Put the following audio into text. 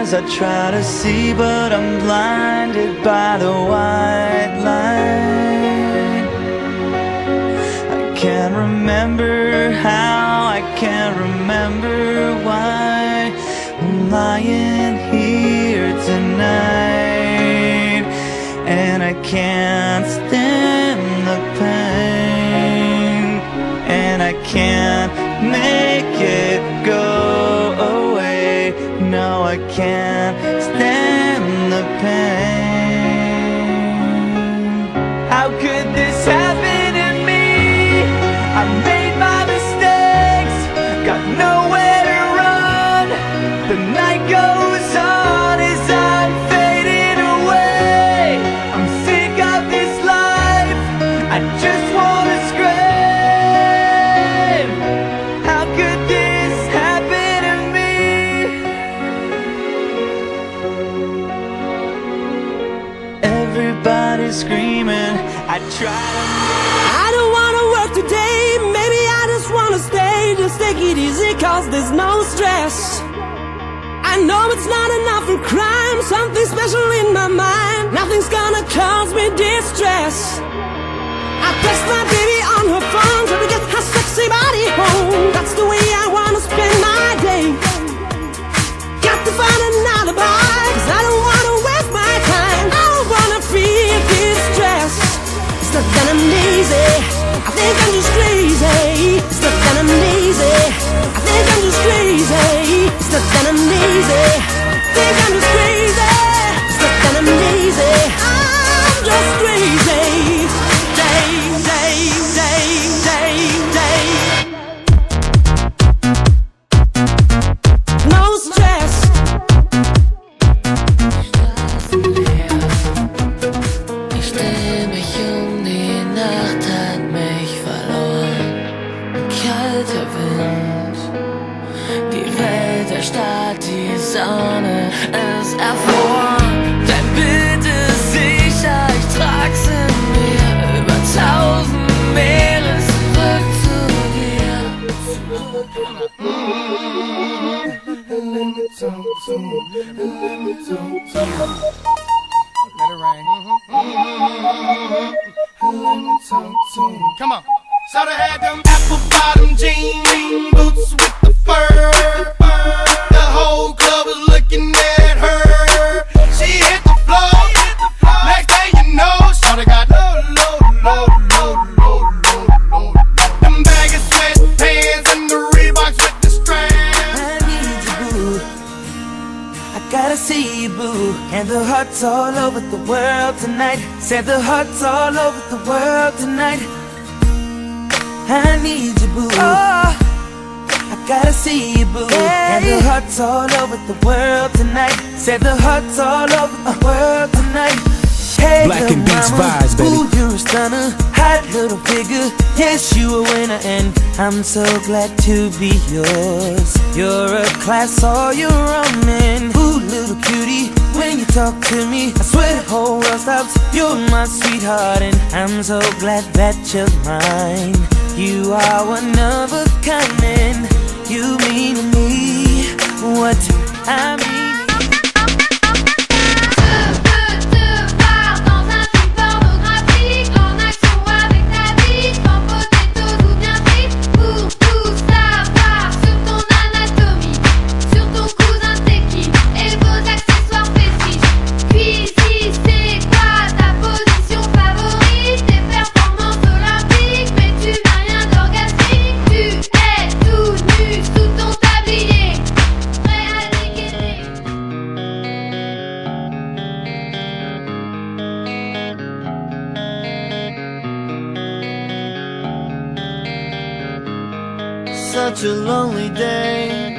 eyes I try to see, but I'm blinded by the white light. I can't remember how, I can't remember why I'm lying here tonight, and I can't stand the pain, and I can't make it go away. No, I can't stand the pain. How could this happen to me? I made my mistakes, got nowhere to run. The night goes on as I'm fading away. I'm sick of this life, I just wanna scream. How could this happen to me? Everybody's screaming, I try to. I don't wanna work today, maybe I just wanna stay. Just take it easy cause there's no stress. I know it's not enough for crime, something special in my mind. Nothing's gonna cause me distress. I text my baby on her phone, try to get her sexy body home. That's the way I wanna spend my day. Got to find an alibi, cause I don't wanna waste my time. I don't wanna feel distress. It's not that I'm lazy, I think I'm just crazy. It's not that I'm lazy, I think I'm just crazy. It's not that I'm lazy, I think I'm just crazy. It's not that I'm lazy, I'm just crazy. Day, day, day, day, day. No stress. Ich dreh mich die Nacht hat mich verloren. Ein kalter Wind, die Welt erstarrt, die Sonne ist erfroren. Dein Bild ist sicher, ich trag's in mir über 1000 Meere zurück zu dir. Let it rain. Come on. So they had them apple bottom jean boots with the fur. The whole club was looking at her. She hit the floor. Next thing you know, shawty got low. Them baggy sweatpants and the Reeboks with the strap. I need you, boo. I gotta see you, boo. And the hearts all over the world tonight. Said the hearts all over the world tonight. I need you, boo. I gotta see you, boo. And the hearts all over the world tonight. Said the hearts all over the world tonight. Hey, Black little and Beats mama, vibes, baby. ooh, you're a stunner, hot little figure. Yes, you a winner, and I'm so glad to be yours. You're a class all your own, and ooh, little cutie, when you talk to me, I swear the whole world stops. You're my sweetheart, and I'm so glad that you're mine. You are one of a kind, and you mean to me what I mean. Such a lonely day.